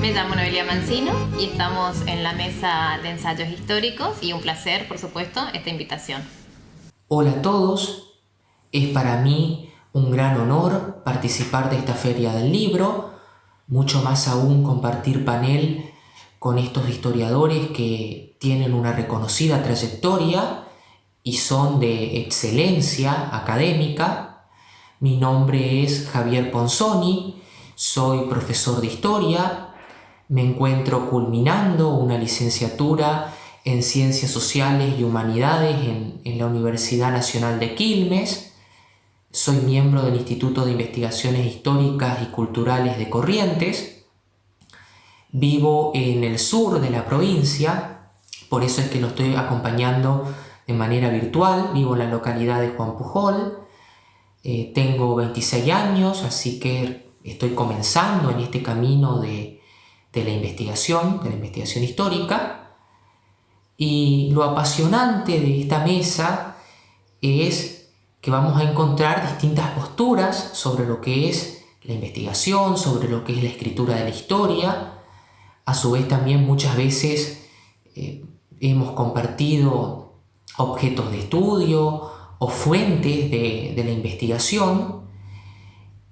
Me llamo Noelia Mancino y estamos en la mesa de ensayos históricos y un placer, por supuesto, esta invitación. Hola a todos, es para mí un gran honor participar de esta Feria del Libro, mucho más aún compartir panel con estos historiadores que tienen una reconocida trayectoria y son de excelencia académica. Mi nombre es Javier Ponzoni, soy profesor de historia, me encuentro culminando una licenciatura en Ciencias Sociales y Humanidades en la Universidad Nacional de Quilmes. Soy miembro del Instituto de Investigaciones Históricas y Culturales de Corrientes. Vivo en el sur de la provincia, por eso es que lo estoy acompañando de manera virtual. Vivo en la localidad de Juan Pujol. Tengo 26 años, así que estoy comenzando en este camino de la investigación histórica. Y lo apasionante de esta mesa es que vamos a encontrar distintas posturas sobre lo que es la investigación, sobre lo que es la escritura de la historia. A su vez también muchas veces hemos compartido objetos de estudio o fuentes de la investigación.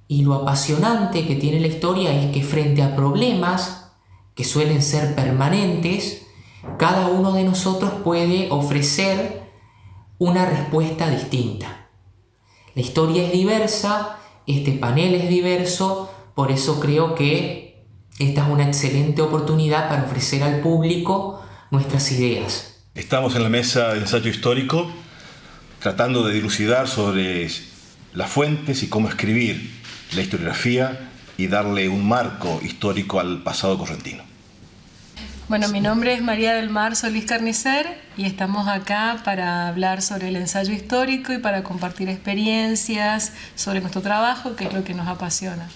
Y lo apasionante que tiene la historia es que frente a problemas que suelen ser permanentes, cada uno de nosotros puede ofrecer una respuesta distinta. La historia es diversa, este panel es diverso, por eso creo que esta es una excelente oportunidad para ofrecer al público nuestras ideas. Estamos en la mesa de ensayo histórico tratando de dilucidar sobre las fuentes y cómo escribir la historiografía y darle un marco histórico al pasado correntino. Bueno, mi nombre es María del Mar Solís Carnicer y estamos acá para hablar sobre el ensayo histórico y para compartir experiencias sobre nuestro trabajo, que es lo que nos apasiona.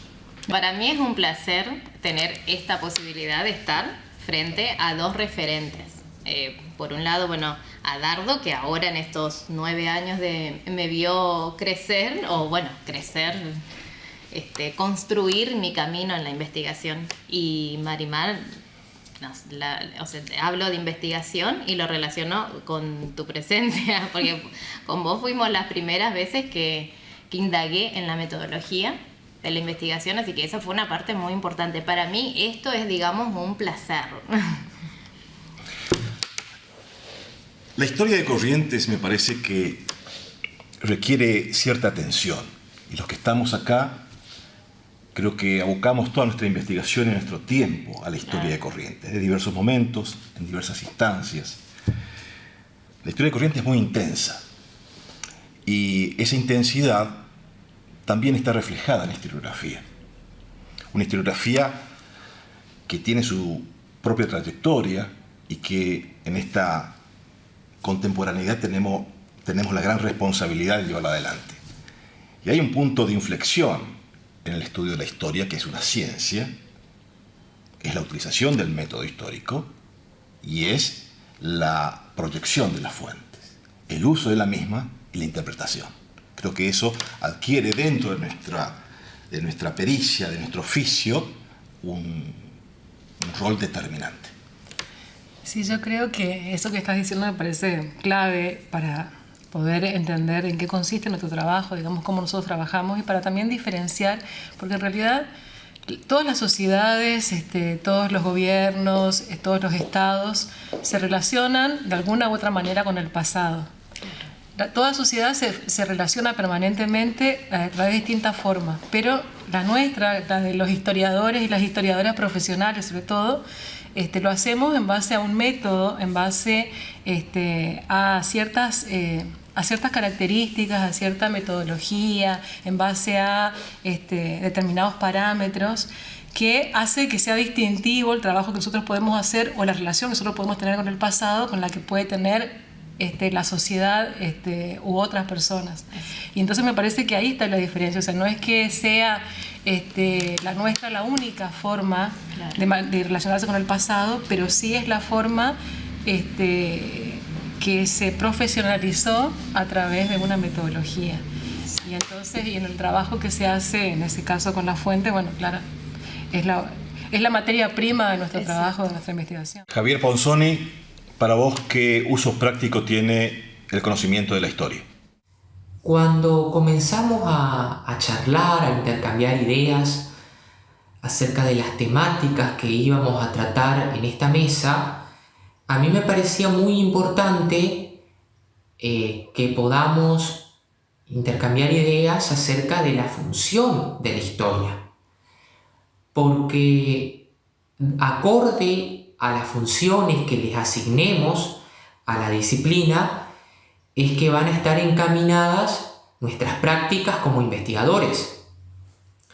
Para mí es un placer tener esta posibilidad de estar frente a dos referentes. Por un lado, a Dardo, que ahora en estos 9 años me vio crecer, construir mi camino en la investigación. Y Marimar, hablo de investigación y lo relaciono con tu presencia, porque con vos fuimos las primeras veces que indagué en la metodología de la investigación, así que esa fue una parte muy importante. Para mí esto es, digamos, un placer. La historia de Corrientes me parece que requiere cierta atención, y los que estamos acá creo que abocamos toda nuestra investigación y nuestro tiempo a la historia de Corrientes, de diversos momentos, en diversas instancias. La historia de Corrientes es muy intensa, y esa intensidad también está reflejada en la historiografía. Una historiografía que tiene su propia trayectoria y que en esta contemporaneidad tenemos la gran responsabilidad de llevarla adelante. Y hay un punto de inflexión en el estudio de la historia, que es una ciencia, es la utilización del método histórico y es la proyección de las fuentes, el uso de la misma y la interpretación. Creo que eso adquiere dentro de nuestra pericia, de nuestro oficio, un rol determinante. Sí, yo creo que eso que estás diciendo me parece clave para poder entender en qué consiste nuestro trabajo, digamos, cómo nosotros trabajamos, y para también diferenciar, porque en realidad todas las sociedades, todos los gobiernos, todos los estados se relacionan de alguna u otra manera con el pasado. Toda sociedad se relaciona permanentemente a través de distintas formas, pero la nuestra, la de los historiadores y las historiadoras profesionales sobre todo, lo hacemos en base a un método, en base a ciertas características, a cierta metodología, en base a determinados parámetros que hace que sea distintivo el trabajo que nosotros podemos hacer o la relación que nosotros podemos tener con el pasado, con la que puede tener la sociedad u otras personas. Y entonces me parece que ahí está la diferencia. O sea, no es que sea la nuestra la única forma de relacionarse con el pasado, pero sí es la forma que se profesionalizó a través de una metodología. Y entonces, y en el trabajo que se hace, en ese caso con la fuente, bueno, claro, es la materia prima de nuestro trabajo, de nuestra investigación. Javier Ponzoni, para vos, ¿qué uso práctico tiene el conocimiento de la historia? Cuando comenzamos a charlar, a intercambiar ideas acerca de las temáticas que íbamos a tratar en esta mesa, a mí me parecía muy importante que podamos intercambiar ideas acerca de la función de la historia. Porque acorde a las funciones que les asignemos a la disciplina, es que van a estar encaminadas nuestras prácticas como investigadores.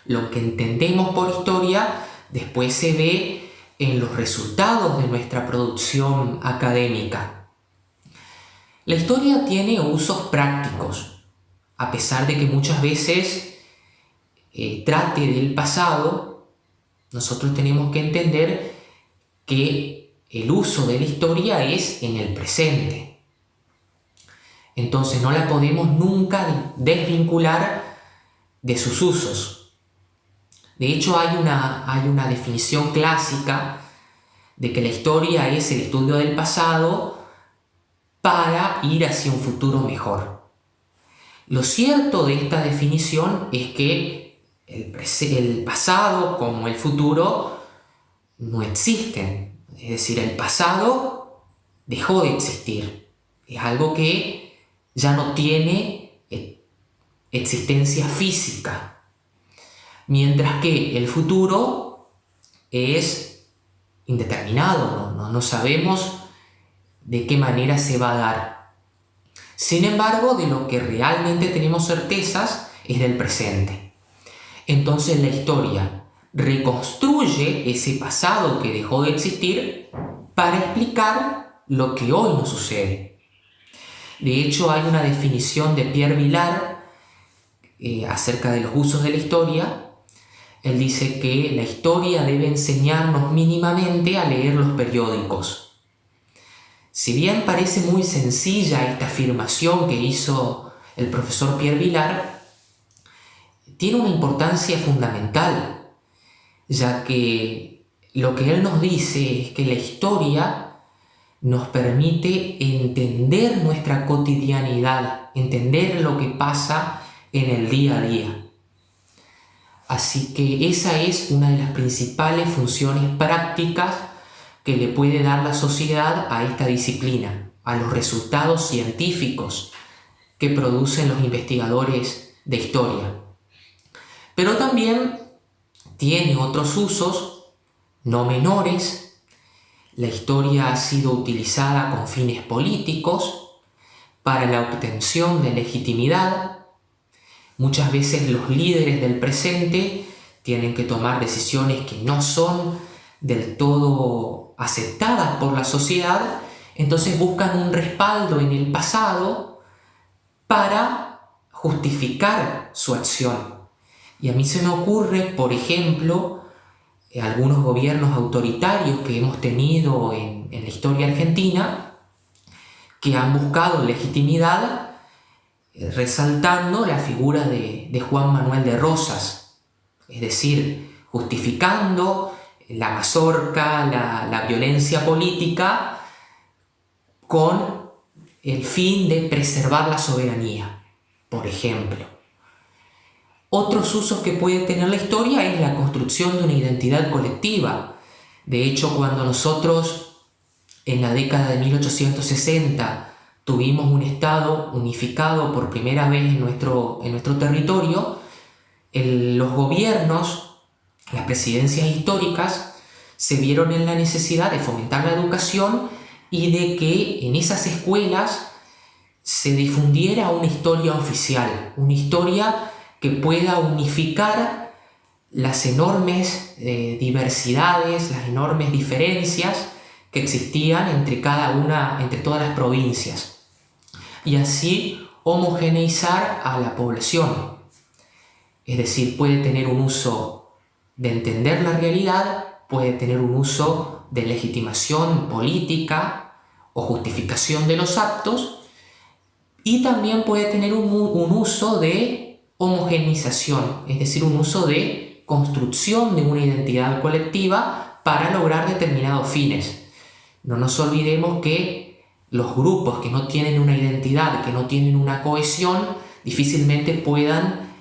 Lo que entendemos por historia después se ve en los resultados de nuestra producción académica. La historia tiene usos prácticos, a pesar de que muchas veces trate del pasado. Nosotros tenemos que entender que el uso de la historia es en el presente. Entonces no la podemos nunca desvincular de sus usos. De hecho, hay una definición clásica de que la historia es el estudio del pasado para ir hacia un futuro mejor. Lo cierto de esta definición es que el pasado como el futuro no existen. Es decir, el pasado dejó de existir. Es algo que ya no tiene existencia física. Mientras que el futuro es indeterminado, no sabemos de qué manera se va a dar. Sin embargo, de lo que realmente tenemos certezas es del presente. Entonces la historia reconstruye ese pasado que dejó de existir para explicar lo que hoy nos sucede. De hecho, hay una definición de Pierre Vilar acerca de los usos de la historia. Él dice que la historia debe enseñarnos mínimamente a leer los periódicos. Si bien parece muy sencilla esta afirmación que hizo el profesor Pierre Vilar, tiene una importancia fundamental, ya que lo que él nos dice es que la historia nos permite entender nuestra cotidianidad, entender lo que pasa en el día a día. Así que esa es una de las principales funciones prácticas que le puede dar la sociedad a esta disciplina, a los resultados científicos que producen los investigadores de historia. Pero también tiene otros usos no menores. La historia ha sido utilizada con fines políticos para la obtención de legitimidad. Muchas veces los líderes del presente tienen que tomar decisiones que no son del todo aceptadas por la sociedad, entonces buscan un respaldo en el pasado para justificar su acción. Y a mí se me ocurre, por ejemplo, algunos gobiernos autoritarios que hemos tenido en la historia argentina, que han buscado legitimidad resaltando la figura de Juan Manuel de Rosas, es decir, justificando la mazorca, la violencia política con el fin de preservar la soberanía, por ejemplo. Otros usos que puede tener la historia es la construcción de una identidad colectiva. De hecho, cuando nosotros en la década de 1860 tuvimos un Estado unificado por primera vez en nuestro territorio, los gobiernos, las presidencias históricas, se vieron en la necesidad de fomentar la educación y de que en esas escuelas se difundiera una historia oficial, una historia que pueda unificar las enormes diversidades, las enormes diferencias que existían entre todas las provincias, y así homogeneizar a la población. Es decir, puede tener un uso de entender la realidad, puede tener un uso de legitimación política o justificación de los actos, y también puede tener un uso de homogeneización, es decir, un uso de construcción de una identidad colectiva para lograr determinados fines. No nos olvidemos que los grupos que no tienen una identidad, que no tienen una cohesión, difícilmente puedan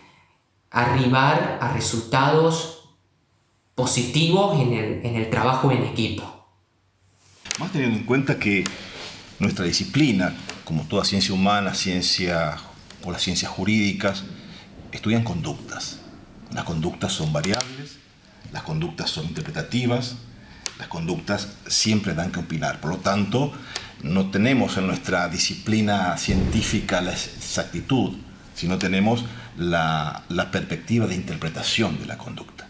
arribar a resultados positivos en el trabajo en equipo. Más teniendo en cuenta que nuestra disciplina, como toda ciencia humana, ciencia o las ciencias jurídicas, estudian conductas. Las conductas son variables, las conductas son interpretativas, las conductas siempre dan que opinar. Por lo tanto, no tenemos en nuestra disciplina científica la exactitud, sino tenemos la perspectiva de interpretación de la conducta.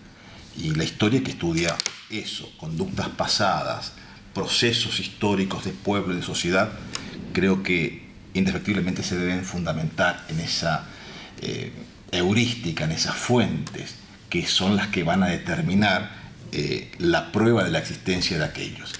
Y la historia que estudia eso, conductas pasadas, procesos históricos de pueblo y de sociedad, creo que indefectiblemente se deben fundamentar en esa heurística, en esas fuentes que son las que van a determinar la prueba de la existencia de aquellos.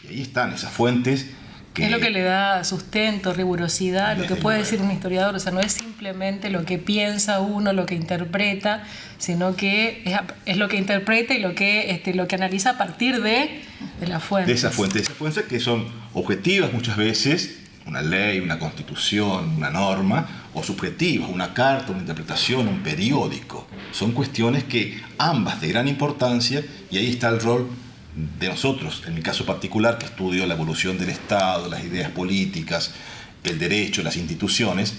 Y ahí están esas fuentes que... Es lo que le da sustento, rigurosidad a lo que puede luego decir un historiador. O sea, no es simplemente lo que piensa uno, lo que interpreta, sino que es lo que interpreta y lo que analiza a partir de las fuentes. De esas fuentes que son objetivas muchas veces, una ley, una constitución, una norma, o subjetivas, una carta, una interpretación, un periódico. Son cuestiones que ambas de gran importancia, y ahí está el rol de nosotros, en mi caso particular, que estudio la evolución del Estado, las ideas políticas, el derecho, las instituciones,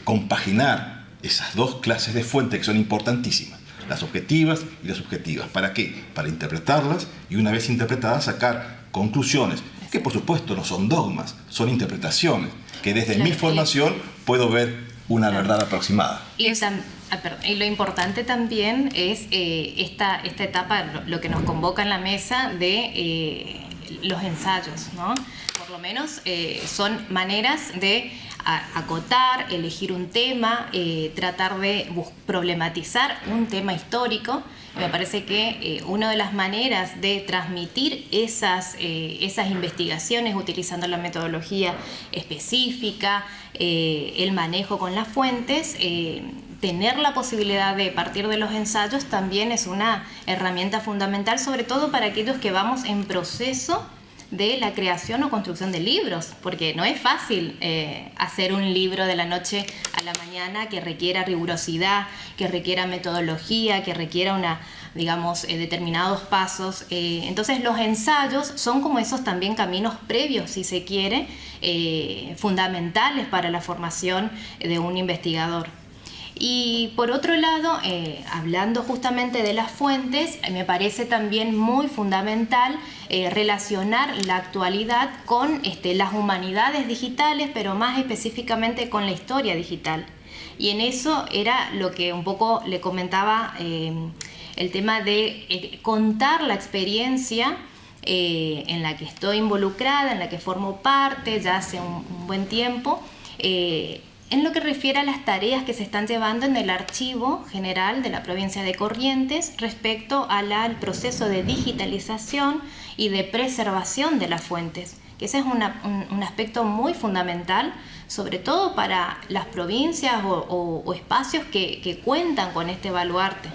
compaginar esas dos clases de fuentes que son importantísimas, las objetivas y las subjetivas. ¿Para qué? Para interpretarlas y una vez interpretadas sacar conclusiones, que por supuesto no son dogmas, son interpretaciones, que desde mi formación puedo ver una verdad aproximada. Y lo importante también es esta etapa, lo que nos convoca en la mesa de los ensayos, ¿no? Por lo menos son maneras de acotar, elegir un tema, tratar de problematizar un tema histórico. Me parece que una de las maneras de transmitir esas investigaciones utilizando la metodología específica, el manejo con las fuentes, tener la posibilidad de partir de los ensayos también es una herramienta fundamental, sobre todo para aquellos que vamos en proceso de la creación o construcción de libros, porque no es fácil hacer un libro de la noche a la mañana que requiera rigurosidad, que requiera metodología, que requiera determinados pasos. Entonces los ensayos son como esos también caminos previos, si se quiere, fundamentales para la formación de un investigador. Y por otro lado, hablando justamente de las fuentes, me parece también muy fundamental relacionar la actualidad con las humanidades digitales, pero más específicamente con la historia digital. Y en eso era lo que un poco le comentaba, el tema de contar la experiencia en la que estoy involucrada, en la que formo parte ya hace un buen tiempo, en lo que refiere a las tareas que se están llevando en el Archivo General de la Provincia de Corrientes respecto al proceso de digitalización y de preservación de las fuentes, que ese es un aspecto muy fundamental, sobre todo para las provincias o espacios que cuentan con este baluarte.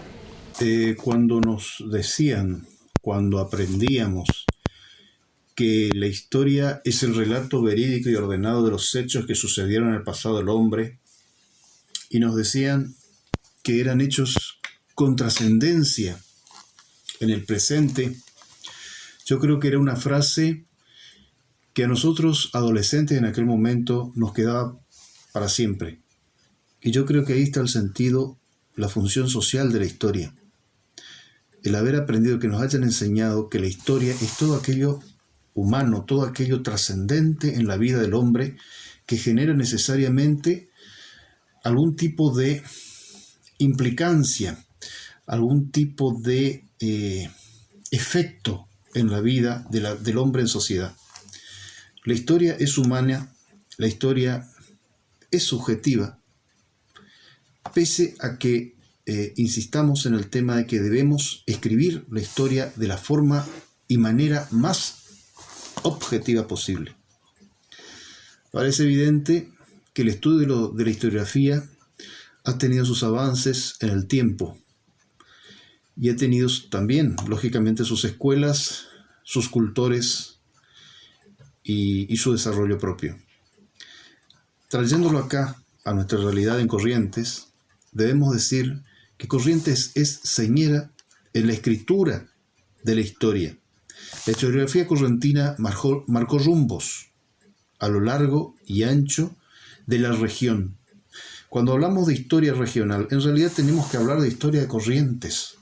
Cuando nos decían, cuando aprendíamos que la historia es el relato verídico y ordenado de los hechos que sucedieron en el pasado del hombre, y nos decían que eran hechos con trascendencia en el presente, yo creo que era una frase que a nosotros adolescentes en aquel momento nos quedaba para siempre. Y yo creo que ahí está el sentido, la función social de la historia. El haber aprendido, que nos hayan enseñado que la historia es todo aquello humano, todo aquello trascendente en la vida del hombre que genera necesariamente algún tipo de implicancia, algún tipo de efecto en la vida del hombre en sociedad. La historia es humana, la historia es subjetiva, pese a que insistamos en el tema de que debemos escribir la historia de la forma y manera más objetiva posible. Parece evidente que el estudio de la historiografía ha tenido sus avances en el tiempo y ha tenido también, lógicamente, sus escuelas, sus cultores y su desarrollo propio. Trayéndolo acá a nuestra realidad en Corrientes, debemos decir que Corrientes es señera en la escritura de la historia. La historiografía correntina marcó rumbos a lo largo y ancho de la región. Cuando hablamos de historia regional, en realidad tenemos que hablar de historia de Corrientes,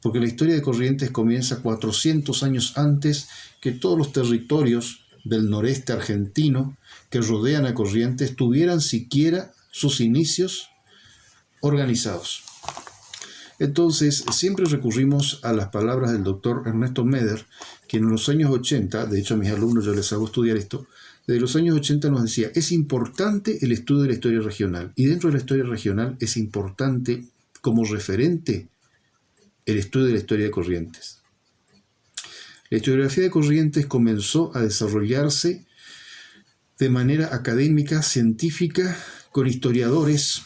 porque la historia de Corrientes comienza 400 años antes que todos los territorios del noreste argentino que rodean a Corrientes tuvieran siquiera sus inicios organizados. Entonces, siempre recurrimos a las palabras del doctor Ernesto Meder, que en los años 80, de hecho a mis alumnos yo les hago estudiar esto, desde los años 80 nos decía, es importante el estudio de la historia regional, y dentro de la historia regional es importante como referente el estudio de la historia de Corrientes. La historiografía de Corrientes comenzó a desarrollarse de manera académica, científica, con historiadores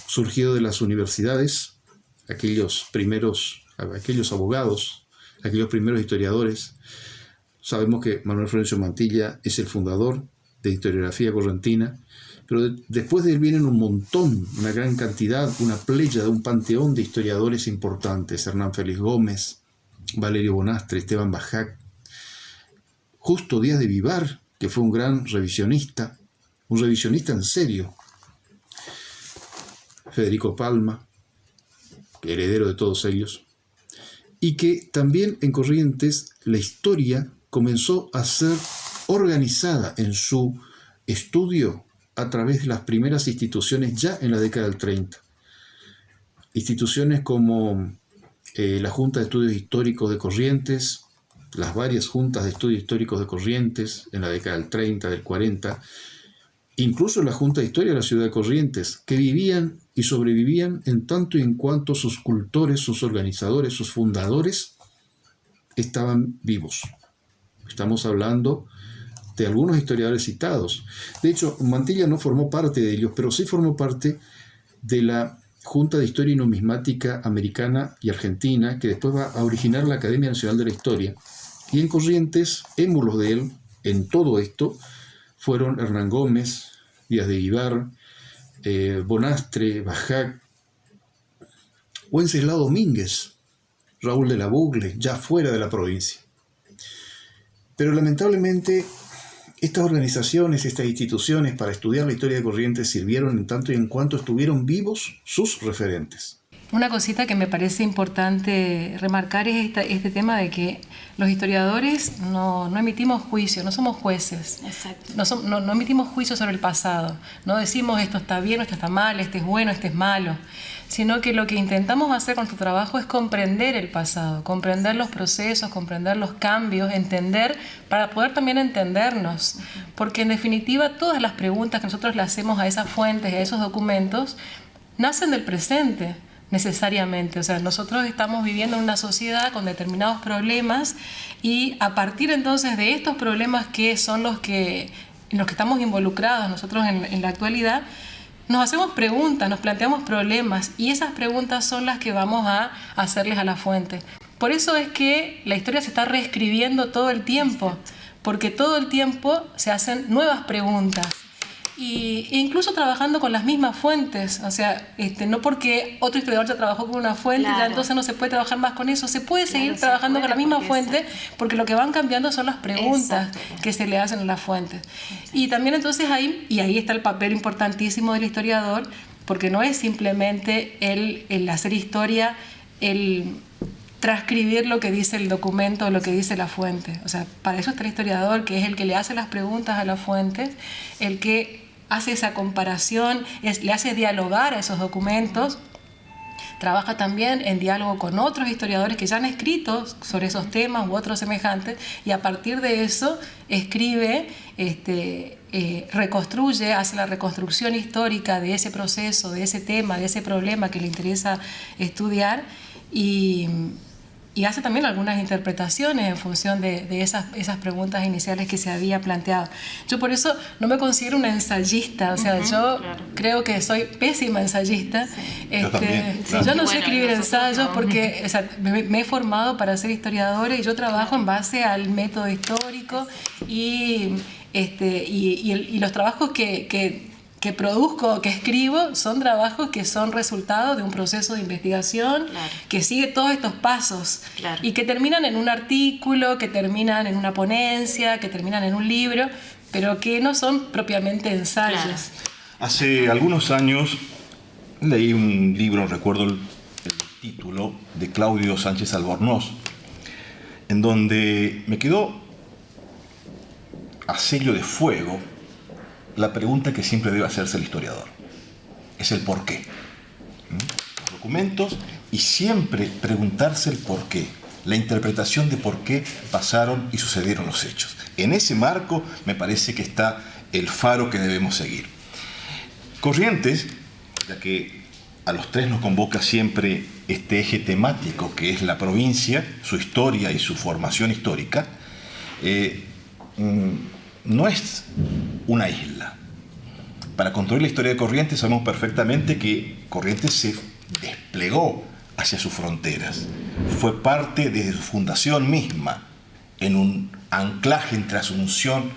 surgidos de las universidades, aquellos abogados, aquellos primeros historiadores. Sabemos que Manuel Florencio Mantilla es el fundador de historiografía correntina, pero después de él vienen un montón, una gran cantidad, una pléyada, un panteón de historiadores importantes: Hernán Félix Gómez, Valerio Bonastre, Esteban Bajac, Justo Díaz de Vivar, que fue un gran revisionista en serio, Federico Palma, heredero de todos ellos, y que también en Corrientes la historia comenzó a ser organizada en su estudio a través de las primeras instituciones ya en la década del 30. Instituciones como la Junta de Estudios Históricos de Corrientes, las varias juntas de estudios históricos de Corrientes en la década del 30, del 40, incluso la Junta de Historia de la ciudad de Corrientes, que vivían y sobrevivían en tanto y en cuanto sus cultores, sus organizadores, sus fundadores estaban vivos. Estamos hablando de algunos historiadores citados. De hecho, Mantilla no formó parte de ellos, pero sí formó parte de la Junta de Historia y Numismática Americana y Argentina, que después va a originar la Academia Nacional de la Historia. Y en Corrientes, émulos de él en todo esto fueron Hernán Gómez, Díaz de Vivar, Bonastre, Bajac, Wenceslao Domínguez, Raúl de la Bugle, ya fuera de la provincia. Pero lamentablemente estas organizaciones, estas instituciones para estudiar la historia de Corrientes sirvieron en tanto y en cuanto estuvieron vivos sus referentes. Una cosita que me parece importante remarcar es este tema de que los historiadores no emitimos juicios, no somos jueces. Exacto. No emitimos juicios sobre el pasado. No decimos esto está bien, esto está mal, este es bueno, este es malo. Sino que lo que intentamos hacer con nuestro trabajo es comprender el pasado, comprender los procesos, comprender los cambios, entender, para poder también entendernos. Porque en definitiva todas las preguntas que nosotros le hacemos a esas fuentes, a esos documentos, nacen del presente. Necesariamente, o sea, nosotros estamos viviendo en una sociedad con determinados problemas y a partir entonces de estos problemas que son en los que estamos involucrados nosotros en la actualidad, nos hacemos preguntas, nos planteamos problemas y esas preguntas son las que vamos a hacerles a la fuente. Por eso es que la historia se está reescribiendo todo el tiempo, porque todo el tiempo se hacen nuevas preguntas. E incluso trabajando con las mismas fuentes, o sea, no porque otro historiador ya trabajó con una fuente, claro, ya entonces no se puede trabajar más con eso, se puede seguir trabajando con la misma fuente, porque lo que van cambiando son las preguntas que se le hacen a las fuentes. Y también entonces ahí está el papel importantísimo del historiador, porque no es simplemente el hacer historia, el transcribir lo que dice el documento o lo que dice la fuente. O sea, para eso está el historiador, que es el que le hace las preguntas a las fuentes, el que hace esa comparación, le hace dialogar a esos documentos, trabaja también en diálogo con otros historiadores que ya han escrito sobre esos temas u otros semejantes y a partir de eso escribe, reconstruye, hace la reconstrucción histórica de ese proceso, de ese tema, de ese problema que le interesa estudiar y y hace también algunas interpretaciones en función de esas preguntas iniciales que se había planteado. Yo por eso no me considero una ensayista, o sea, yo creo que soy pésima ensayista. Yo también, Sí, claro. yo no sé Bueno, escribir nosotros ensayos no. porque, o sea, me he formado para ser historiadora y yo trabajo en base al método histórico y los trabajos que produzco, que escribo, son trabajos que son resultado de un proceso de investigación que sigue todos estos pasos y que terminan en un artículo, que terminan en una ponencia, que terminan en un libro, pero que no son propiamente ensayos. Hace algunos años leí un libro, recuerdo el título, de Claudio Sánchez Albornoz, en donde me quedó a sello de fuego la pregunta que siempre debe hacerse el historiador. Es el por qué. Los documentos, y siempre preguntarse el por qué, la interpretación de por qué pasaron y sucedieron los hechos. En ese marco me parece que está el faro que debemos seguir. Corrientes, ya que a los tres nos convoca siempre este eje temático que es la provincia, su historia y su formación histórica, no es una isla. Para construir la historia de Corrientes sabemos perfectamente que Corrientes se desplegó hacia sus fronteras. Fue parte desde su fundación misma, en un anclaje entre Asunción,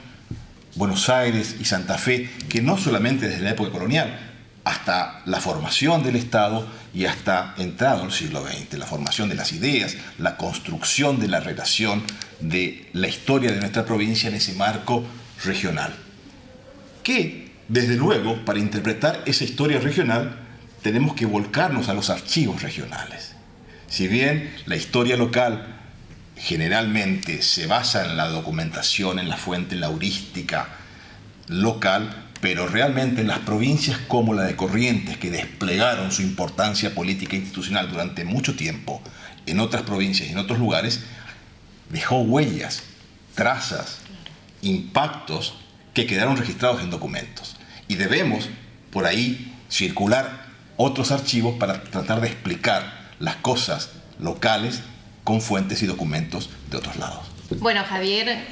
Buenos Aires y Santa Fe, que no solamente desde la época colonial, hasta la formación del Estado y hasta entrado el siglo XX, la formación de las ideas, la construcción de la relación de la historia de nuestra provincia en ese marco regional. Que, desde luego, para interpretar esa historia regional, tenemos que volcarnos a los archivos regionales. Si bien la historia local generalmente se basa en la documentación, en la fuente, en la heurística local, pero realmente en las provincias como la de Corrientes, que desplegaron su importancia política e institucional durante mucho tiempo en otras provincias y en otros lugares, dejó huellas, trazas, impactos que quedaron registrados en documentos. Y debemos, por ahí, circular otros archivos para tratar de explicar las cosas locales con fuentes y documentos de otros lados. Bueno, Javier,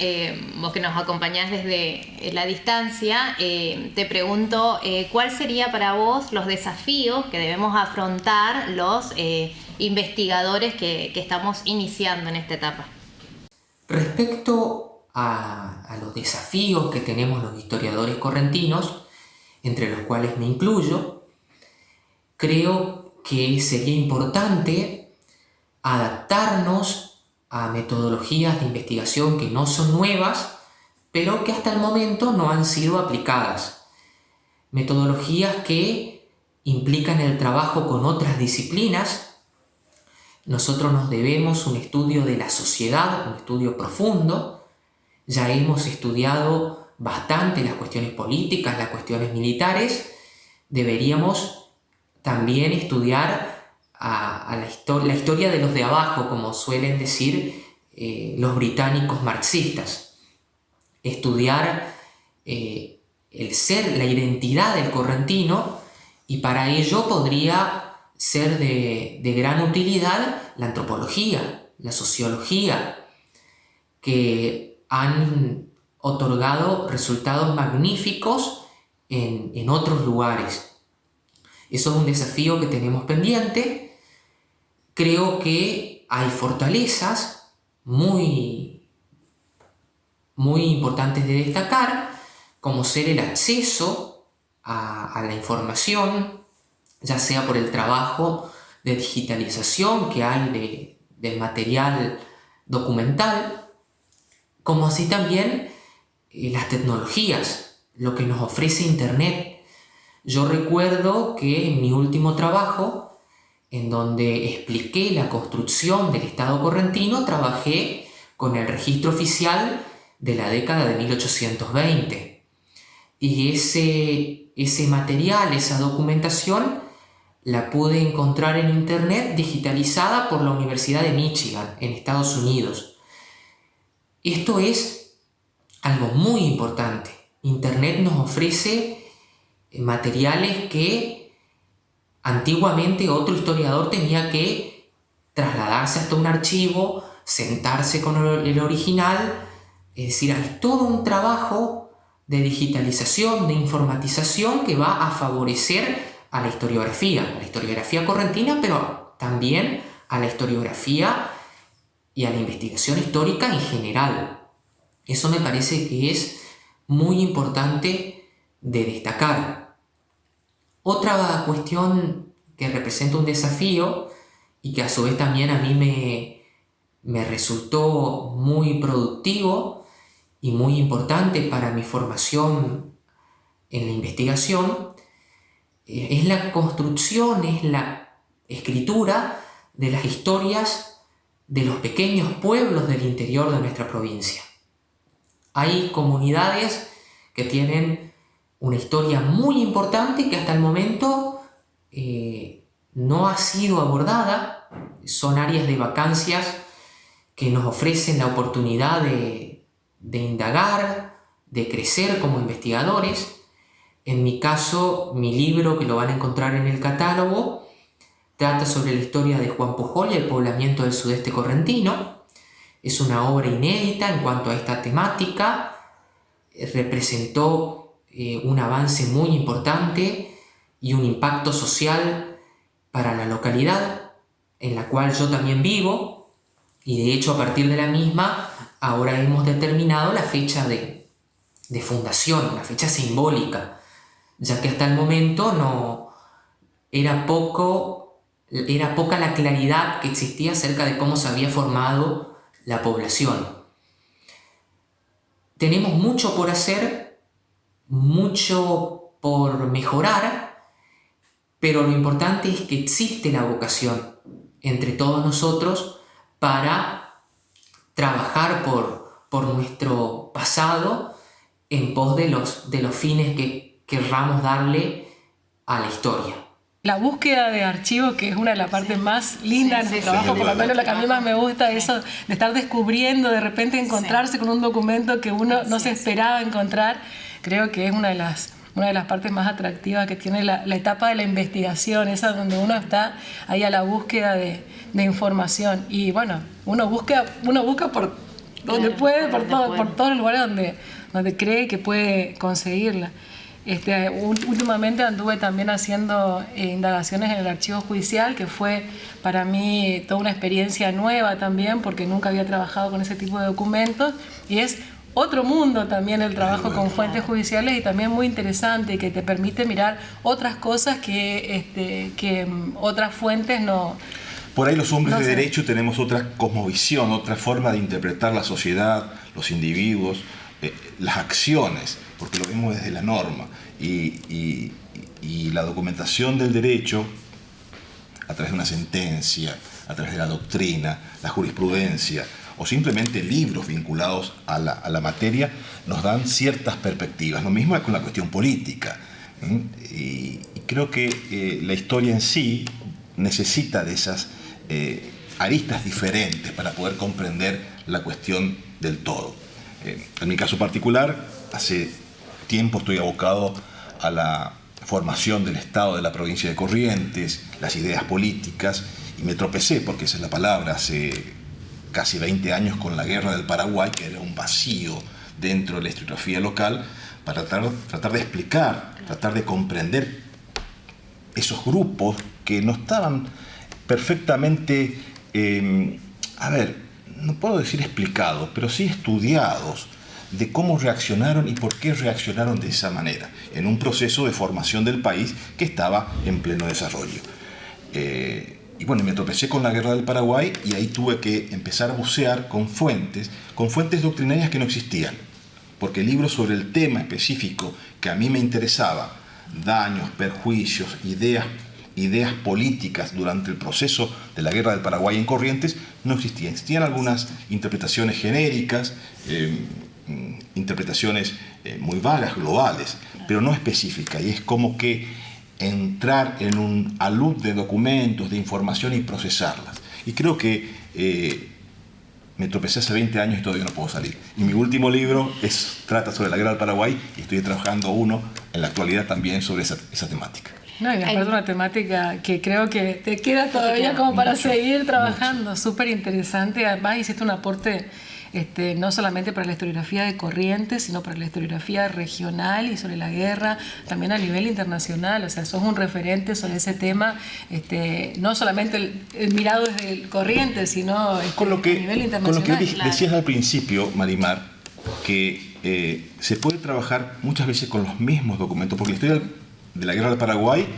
vos que nos acompañás desde la distancia, te pregunto, ¿cuál sería para vos los desafíos que debemos afrontar los investigadores que estamos iniciando en esta etapa? Respecto a los desafíos que tenemos los historiadores correntinos, entre los cuales me incluyo, creo que sería importante adaptarnos a metodologías de investigación que no son nuevas, pero que hasta el momento no han sido aplicadas. Metodologías que implican el trabajo con otras disciplinas. Nosotros nos debemos un estudio de la sociedad, un estudio profundo. Ya hemos estudiado bastante las cuestiones políticas, las cuestiones militares. Deberíamos también estudiar a la historia de los de abajo, como suelen decir los británicos marxistas. Estudiar el ser, la identidad del correntino, y para ello podría ser de gran utilidad la antropología, la sociología, que han otorgado resultados magníficos en otros lugares. Eso es un desafío que tenemos pendiente. Creo que hay fortalezas muy importantes de destacar, como ser el acceso a la información, ya sea por el trabajo de digitalización que hay del material documental, como así también las tecnologías, lo que nos ofrece Internet. Yo recuerdo que en mi último trabajo, en donde expliqué la construcción del Estado correntino, trabajé con el registro oficial de la década de 1820. Y ese material, esa documentación, la pude encontrar en Internet digitalizada por la Universidad de Michigan, en Estados Unidos. Esto es algo muy importante. Internet nos ofrece materiales que antiguamente otro historiador tenía que trasladarse hasta un archivo, sentarse con el original. Es decir, hay todo un trabajo de digitalización, de informatización que va a favorecer a la historiografía correntina, pero también a la historiografía y a la investigación histórica en general. Eso me parece que es muy importante de destacar. Otra cuestión que representa un desafío y que a su vez también a mí me resultó muy productivo y muy importante para mi formación en la investigación, es la construcción, es la escritura de las historias de los pequeños pueblos del interior de nuestra provincia. Hay comunidades que tienen una historia muy importante que hasta el momento no ha sido abordada. Son áreas de vacancias que nos ofrecen la oportunidad de indagar, de crecer como investigadores. En mi caso, mi libro, que lo van a encontrar en el catálogo, trata sobre la historia de Juan Pujol y el poblamiento del sudeste correntino. Es una obra inédita en cuanto a esta temática. Representó un avance muy importante y un impacto social para la localidad en la cual yo también vivo, y de hecho a partir de la misma ahora hemos determinado la fecha de fundación, una fecha simbólica, ya que hasta el momento no era poca la claridad que existía acerca de cómo se había formado la población. Tenemos mucho por hacer, mucho por mejorar, pero lo importante es que existe la vocación entre todos nosotros para trabajar por nuestro pasado en pos de los fines que querramos darle a la historia. La búsqueda de archivos, que es una de las partes más lindas de nuestro trabajo, por lo menos la que a mí más me gusta, eso de estar descubriendo, de repente encontrarse con un documento que uno no se esperaba encontrar, creo que es una de las partes más atractivas que tiene la etapa de la investigación, esa donde uno está ahí a la búsqueda de información. Y bueno, uno busca por donde puede, por todos los lugares donde cree que puede conseguirla. Últimamente anduve también haciendo indagaciones en el archivo judicial, que fue para mí toda una experiencia nueva también, porque nunca había trabajado con ese tipo de documentos, y es otro mundo también el trabajo con fuentes judiciales, y también muy interesante, que te permite mirar otras cosas que otras fuentes no. Por ahí los hombres de derecho tenemos otra cosmovisión, otra forma de interpretar la sociedad, los individuos, las acciones, porque lo vemos desde la norma, y la documentación del derecho a través de una sentencia, a través de la doctrina, la jurisprudencia o simplemente libros vinculados a la materia nos dan ciertas perspectivas. Lo mismo es con la cuestión política, y creo que la historia en sí necesita de esas aristas diferentes para poder comprender la cuestión del todo. En mi caso particular, hace tiempo estoy abocado a la formación del Estado de la provincia de Corrientes, las ideas políticas, y me tropecé, porque esa es la palabra, hace casi 20 años con la Guerra del Paraguay, que era un vacío dentro de la historiografía local, para tratar de explicar, tratar de comprender esos grupos que no estaban perfectamente, no puedo decir explicados, pero sí estudiados, de cómo reaccionaron y por qué reaccionaron de esa manera, en un proceso de formación del país que estaba en pleno desarrollo. Y bueno, me tropecé con la Guerra del Paraguay, y ahí tuve que empezar a bucear con fuentes doctrinarias que no existían, porque libros sobre el tema específico que a mí me interesaba, daños, perjuicios, ideas políticas durante el proceso de la Guerra del Paraguay en Corrientes, no existían. Existían algunas interpretaciones genéricas, interpretaciones muy vagas, globales, pero no específicas, y es como que entrar en un alud de documentos, de información y procesarlas. Y creo que me tropecé hace 20 años y todavía no puedo salir. Y mi último libro trata sobre la Guerra del Paraguay, y estoy trabajando uno en la actualidad también sobre esa temática. No, y aparte una temática que creo que te queda todavía como para seguir trabajando, súper interesante. Además hiciste un aporte no solamente para la historiografía de Corrientes, sino para la historiografía regional y sobre la guerra, también a nivel internacional. O sea, sos un referente sobre ese tema, no solamente el mirado desde el Corrientes, sino a nivel internacional. Con lo que decías al principio, Marimar, que se puede trabajar muchas veces con los mismos documentos, porque la historia de la guerra del Paraguay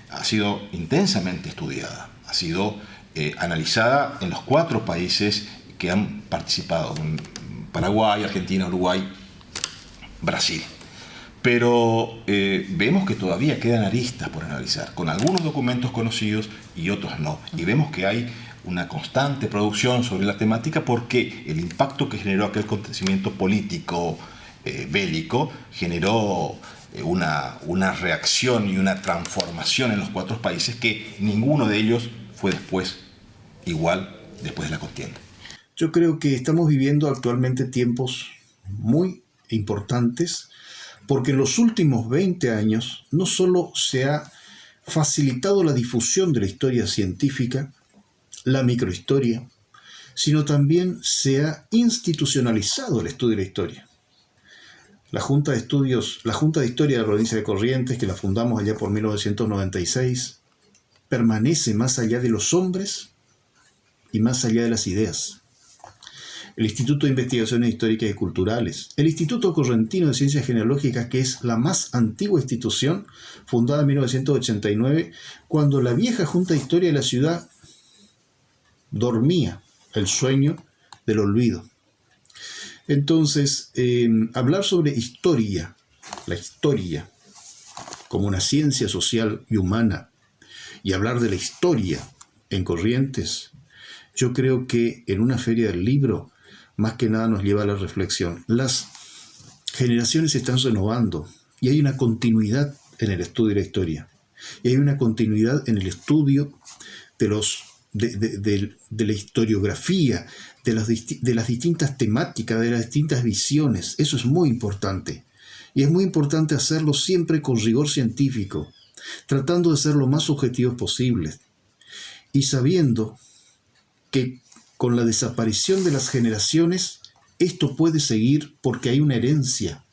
ha sido intensamente estudiada, ha sido analizada en los 4 países que han participado, Paraguay, Argentina, Uruguay, Brasil. Pero vemos que todavía quedan aristas por analizar, con algunos documentos conocidos y otros no. Y vemos que hay una constante producción sobre la temática porque el impacto que generó aquel acontecimiento político bélico generó una reacción y una transformación en los 4 países que ninguno de ellos fue después igual después de la contienda. Yo creo que estamos viviendo actualmente tiempos muy importantes porque en los últimos 20 años no solo se ha facilitado la difusión de la historia científica, la microhistoria, sino también se ha institucionalizado el estudio de la historia. La Junta de Historia de la Provincia de Corrientes, que la fundamos allá por 1996, permanece más allá de los hombres y más allá de las ideas. El Instituto de Investigaciones Históricas y Culturales, el Instituto Correntino de Ciencias Genealógicas, que es la más antigua institución, fundada en 1989, cuando la vieja Junta de Historia de la ciudad dormía el sueño del olvido. Entonces, hablar sobre historia, la historia como una ciencia social y humana, y hablar de la historia en Corrientes, yo creo que en una feria del libro, más que nada nos lleva a la reflexión. Las generaciones se están renovando y hay una continuidad en el estudio de la historia. Y hay una continuidad en el estudio de la historiografía, de las distintas temáticas, de las distintas visiones. Eso es muy importante. Y es muy importante hacerlo siempre con rigor científico, tratando de ser lo más objetivos posibles. Y sabiendo que con la desaparición de las generaciones, esto puede seguir porque hay una herencia.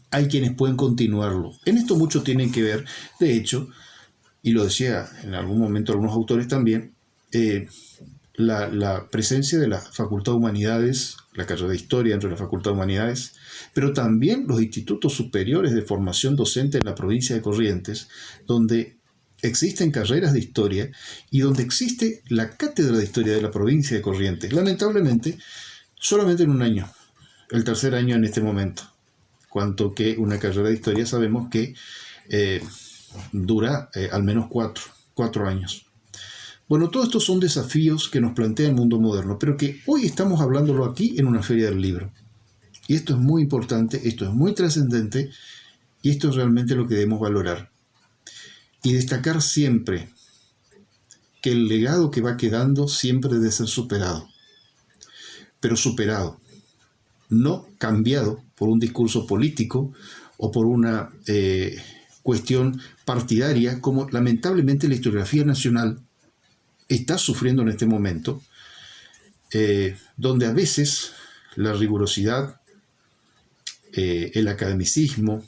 Hay quienes pueden continuarlo. En esto mucho tienen que ver, de hecho, y lo decía en algún momento algunos autores también, la presencia de la Facultad de Humanidades, la carrera de Historia dentro de la Facultad de Humanidades, pero también los institutos superiores de formación docente en la provincia de Corrientes, donde existen carreras de historia y donde existe la cátedra de historia de la provincia de Corrientes. Lamentablemente, solamente en un año, el tercer año en este momento, cuanto que una carrera de historia sabemos que dura al menos cuatro años. Bueno, todos estos son desafíos que nos plantea el mundo moderno, pero que hoy estamos hablándolo aquí en una feria del libro. Y esto es muy importante, esto es muy trascendente, y esto es realmente lo que debemos valorar. Y destacar siempre que el legado que va quedando siempre debe ser superado. Pero superado, no cambiado por un discurso político o por una cuestión partidaria, como lamentablemente la historiografía nacional está sufriendo en este momento, donde a veces la rigurosidad, el academicismo,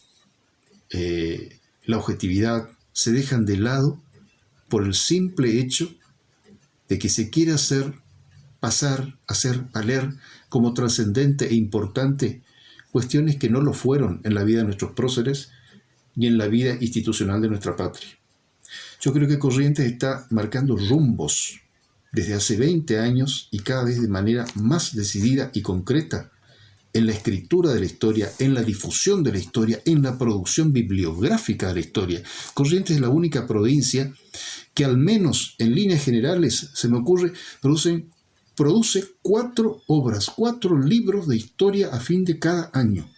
la objetividad se dejan de lado por el simple hecho de que se quiere hacer valer como trascendente e importante cuestiones que no lo fueron en la vida de nuestros próceres ni en la vida institucional de nuestra patria. Yo creo que Corrientes está marcando rumbos desde hace 20 años y cada vez de manera más decidida y concreta en la escritura de la historia, en la difusión de la historia, en la producción bibliográfica de la historia. Corrientes es la única provincia que al menos en líneas generales, se me ocurre, produce 4 obras, 4 libros de historia a fin de cada año.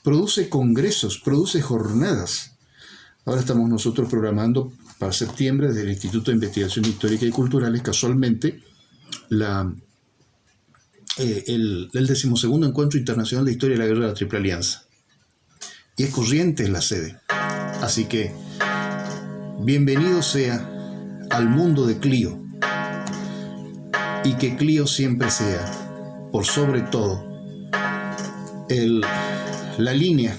Produce congresos, produce jornadas. Ahora estamos nosotros programando para septiembre desde el Instituto de Investigación Histórica y Culturales, casualmente, el 12º Encuentro Internacional de Historia de la Guerra de la Triple Alianza. Y es Corrientes la sede. Así que Bienvenido sea al mundo de Clio, y que Clio siempre sea, por sobre todo, la línea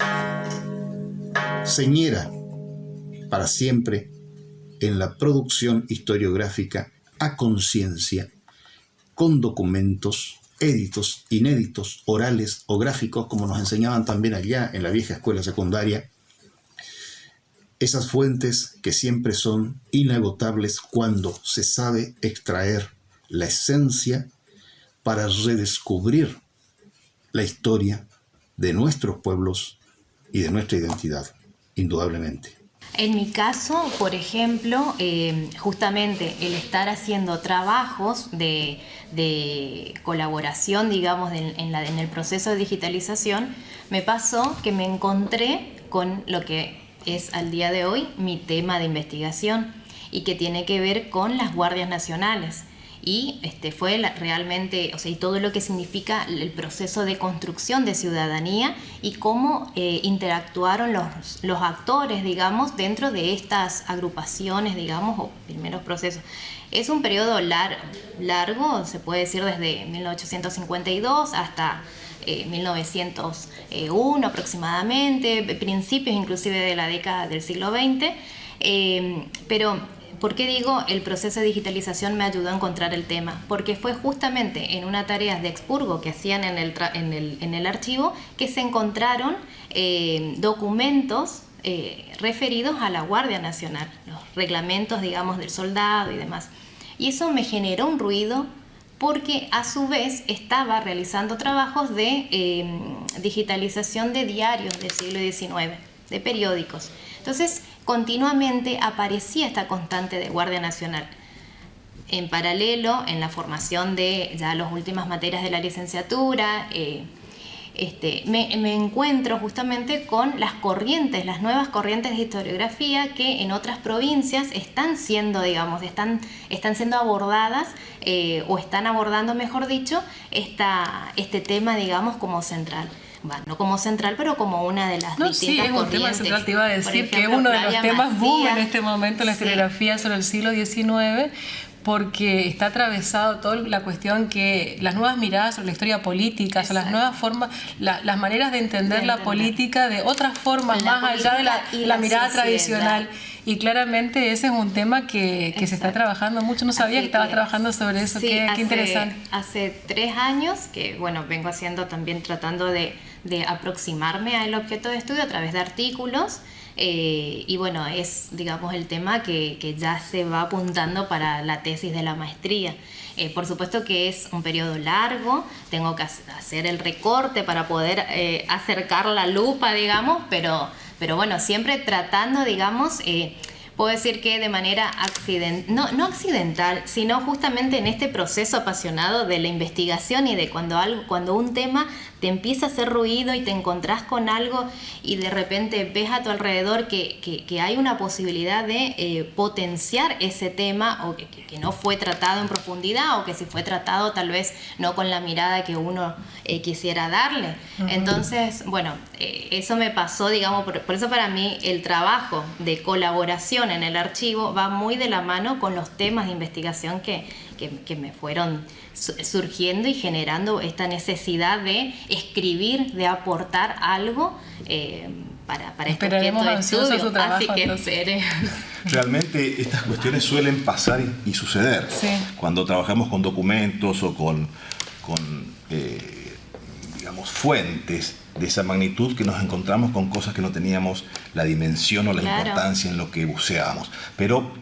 señera para siempre en la producción historiográfica a conciencia, con documentos, éditos, inéditos, orales o gráficos, como nos enseñaban también allá en la vieja escuela secundaria. Esas fuentes que siempre son inagotables cuando se sabe extraer la esencia para redescubrir la historia de nuestros pueblos y de nuestra identidad, indudablemente. En mi caso, por ejemplo, justamente el estar haciendo trabajos de colaboración, digamos, en el proceso de digitalización, me pasó que me encontré con lo que es al día de hoy mi tema de investigación y que tiene que ver con las guardias nacionales. Y fue realmente, o sea, y todo lo que significa el proceso de construcción de ciudadanía y cómo interactuaron los actores, digamos, dentro de estas agrupaciones, digamos, o primeros procesos. Es un periodo largo, se puede decir desde 1852 hasta 1901 aproximadamente, principios inclusive de la década del siglo XX, pero ¿por qué digo el proceso de digitalización me ayudó a encontrar el tema? Porque fue justamente en una tarea de expurgo que hacían en el archivo que se encontraron documentos referidos a la Guardia Nacional, los reglamentos, digamos, del soldado y demás. Y eso me generó un ruido porque a su vez estaba realizando trabajos de digitalización de diarios del siglo XIX, de periódicos. Entonces, continuamente aparecía esta constante de Guardia Nacional. En paralelo, en la formación de ya las últimas materias de la licenciatura, me encuentro justamente con las corrientes, las nuevas corrientes de historiografía que en otras provincias están siendo, digamos, están siendo abordadas o están abordando, mejor dicho, este tema, digamos, como central. Bueno, no como central, pero como una de las distintas sí, es un corrientes. tema central. Te iba a decir Ejemplo, que uno de los Flavia temas boom Macías, en este momento en la historiografía sobre el siglo XIX, porque está atravesado toda la cuestión que las nuevas miradas sobre la historia política, o sea, las nuevas formas, las maneras de entender la política de otras formas, más allá de la mirada tradicional. Y claramente ese es un tema que se está trabajando mucho. No sabía que estabas trabajando sobre eso. Sí, qué interesante. Hace 3 años que, bueno, vengo haciendo también, tratando de aproximarme al objeto de estudio a través de artículos. Y bueno, es, digamos, el tema que ya se va apuntando para la tesis de la maestría. Por supuesto que es un periodo largo, tengo que hacer el recorte para poder acercar la lupa, digamos, pero bueno, siempre tratando, digamos, puedo decir que de manera no accidental, sino justamente en este proceso apasionado de la investigación y de cuando un tema te empieza a hacer ruido y te encontrás con algo y de repente ves a tu alrededor que hay una posibilidad de potenciar ese tema, o que no fue tratado en profundidad, o que si fue tratado tal vez no con la mirada que uno quisiera darle. Entonces, bueno, eso me pasó, digamos, por eso para mí el trabajo de colaboración en el archivo va muy de la mano con los temas de investigación que me fueron surgiendo y generando esta necesidad de escribir, de aportar algo para este objeto de estudio. Trabajo, así que realmente estas cuestiones suelen pasar y suceder. Sí. Cuando trabajamos con documentos o con digamos, fuentes de esa magnitud, que nos encontramos con cosas que no teníamos la dimensión o la importancia en lo que buceábamos. Pero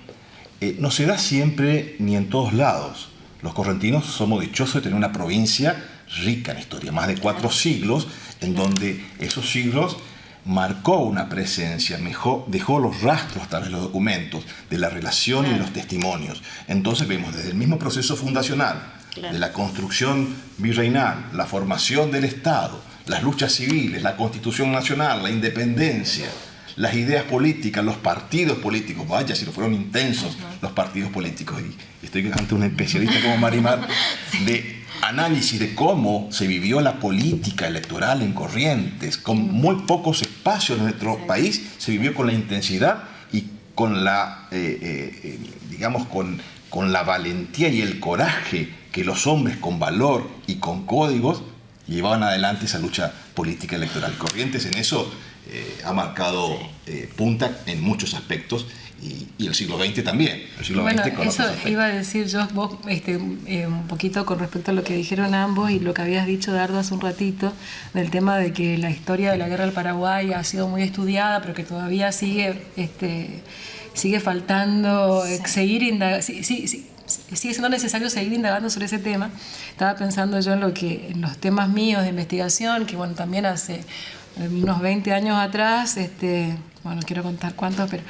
no se da siempre ni en todos lados. Los correntinos somos dichosos de tener una provincia rica en historia, más de 4 siglos, en donde esos siglos marcó una presencia, dejó los rastros a través de los documentos, de la relación y los testimonios. Entonces vemos desde el mismo proceso fundacional, de la construcción virreinal, la formación del Estado, las luchas civiles, la Constitución Nacional, la independencia, las ideas políticas, los partidos políticos. Vaya, si no fueron intensos los partidos políticos. Y estoy ante una especialista como Marimar de análisis de cómo se vivió la política electoral en Corrientes, con muy pocos espacios en nuestro país, se vivió con la intensidad y con la, digamos, con la valentía y el coraje que los hombres con valor y con códigos llevaban adelante esa lucha política electoral. Corrientes en eso ha marcado punta en muchos aspectos, y el siglo XX también. El siglo Bueno, XX con eso otros aspectos. iba a decir yo, vos, un poquito con respecto a lo que dijeron ambos y lo que habías dicho, Dardo, hace un ratito, del tema de que la historia de la guerra del Paraguay ha sido muy estudiada, pero que todavía sigue faltando seguir indagando. Sigue siendo necesario seguir indagando sobre ese tema. Estaba pensando yo en los temas míos de investigación, que bueno, también hace unos 20 años atrás, bueno, no quiero contar cuántos, pero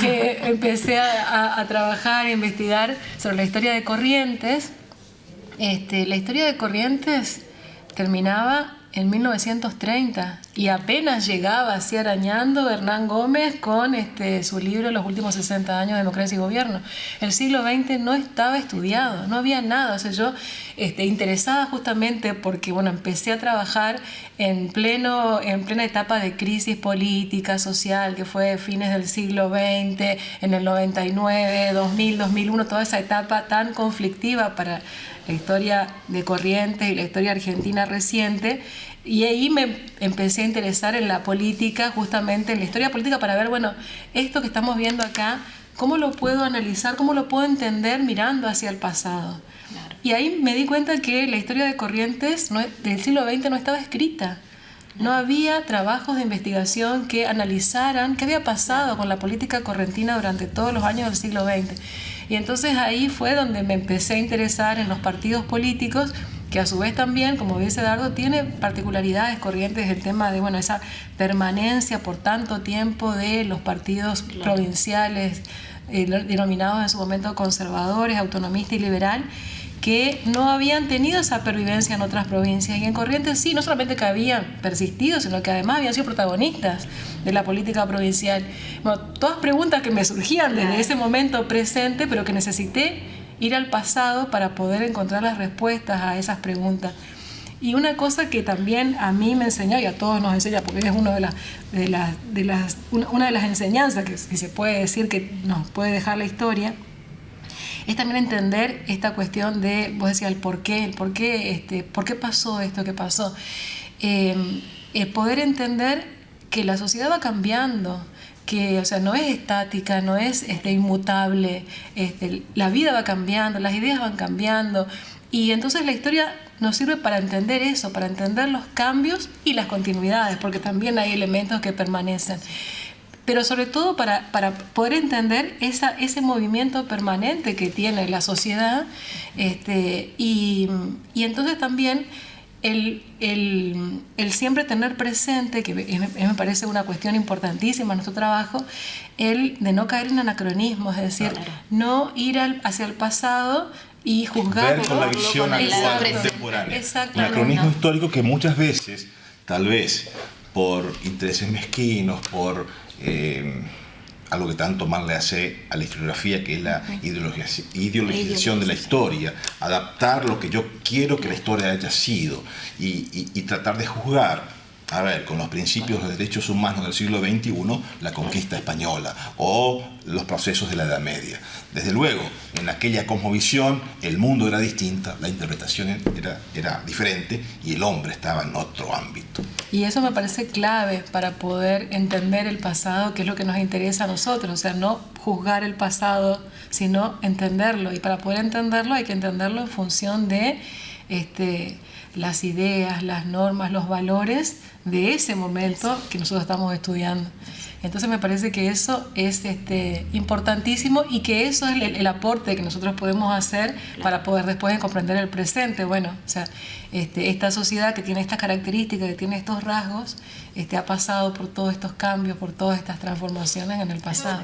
que empecé a trabajar, a investigar sobre la historia de Corrientes. La historia de Corrientes terminaba en 1930 y apenas llegaba así arañando Hernán Gómez con su libro Los últimos 60 años de democracia y gobierno. El siglo XX no estaba estudiado, no había nada. O sea, yo interesada justamente porque bueno, empecé a trabajar en plena etapa de crisis política, social, que fue fines del siglo XX, en el 99, 2000, 2001, toda esa etapa tan conflictiva para la historia de Corrientes y la historia argentina reciente. Y ahí me empecé a interesar en la política, justamente en la historia política, para ver, bueno, esto que estamos viendo acá, ¿cómo lo puedo analizar? ¿Cómo lo puedo entender mirando hacia el pasado? Claro. Y ahí me di cuenta que la historia de Corrientes del siglo XX no estaba escrita. No había trabajos de investigación que analizaran qué había pasado con la política correntina durante todos los años del siglo XX. Y entonces ahí fue donde me empecé a interesar en los partidos políticos, que a su vez también, como dice Dardo, tiene particularidades. Corrientes, el tema de bueno, esa permanencia por tanto tiempo de los partidos provinciales, denominados en su momento conservadores, autonomista y liberal, que no habían tenido esa pervivencia en otras provincias. Y en Corrientes sí, no solamente que habían persistido, sino que además habían sido protagonistas de la política provincial. Bueno, todas preguntas que me surgían desde ese momento presente, pero que necesité ir al pasado para poder encontrar las respuestas a esas preguntas. Y una cosa que también a mí me enseñó, y a todos nos enseña, porque es una de las enseñanzas que se puede decir que nos puede dejar la historia, es también entender esta cuestión de, vos decías, el por qué pasó esto que pasó. El poder entender que la sociedad va cambiando, que o sea, no es estática, no es inmutable, la vida va cambiando, las ideas van cambiando, y entonces la historia nos sirve para entender eso, para entender los cambios y las continuidades, porque también hay elementos que permanecen. Pero sobre todo para poder entender ese movimiento permanente que tiene la sociedad, y entonces también el siempre tener presente, que me parece una cuestión importantísima en nuestro trabajo, el de no caer en anacronismos, es decir, no ir hacia el pasado y juzgar. Ver con la visión actual, contemporánea. Un anacronismo histórico que muchas veces, tal vez por intereses mezquinos, por algo que tanto mal le hace a la historiografía, que es la ideologización de la historia, adaptar lo que yo quiero que la historia haya sido y tratar de juzgar, a ver, con los principios de derechos humanos del siglo XXI, la conquista española o los procesos de la Edad Media. Desde luego, en aquella cosmovisión el mundo era distinta, la interpretación era diferente y el hombre estaba en otro ámbito. Y eso me parece clave para poder entender el pasado, que es lo que nos interesa a nosotros, o sea, no juzgar el pasado, sino entenderlo. Y para poder entenderlo hay que entenderlo en función de las ideas, las normas, los valores de ese momento que nosotros estamos estudiando. Entonces me parece que eso es importantísimo, y que eso es el aporte que nosotros podemos hacer para poder después comprender el presente. Bueno, o sea, esta sociedad que tiene estas características, que tiene estos rasgos, ha pasado por todos estos cambios, por todas estas transformaciones en el pasado.